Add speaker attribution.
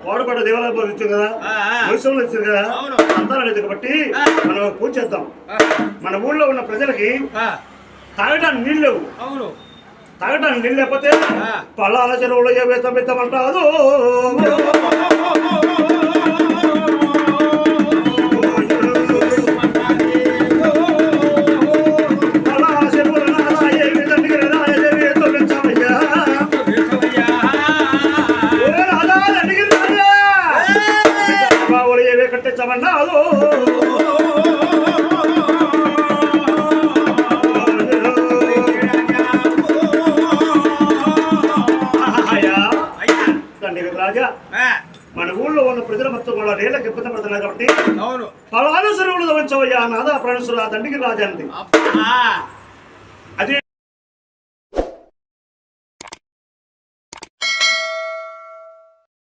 Speaker 1: వాడుకోట దేవాలయం ఇచ్చారు కదా, మనుషులు ఇచ్చారు కదా, అంతా లేదు కాబట్టి మనం పూజ చేద్దాం. మన ఊళ్ళో ఉన్న ప్రజలకి తాగడానికి నీళ్ళు లేవు. తాగడానికి నీళ్ళు లేకపోతే పళ్ళాల చెరువులో ఏ వెత్తమంటారు. కట్టించమన్నాడు. రాజా, మన ఊళ్ళో ఉన్న ప్రజల మొత్తం కూడా నీళ్ళకి ఇబ్బంది పడుతున్నారు కాబట్టి పలాను సరువులు దవంచవయ్యా నాదా ప్రాణేశ్వర తండ్రికి రాజా అంది.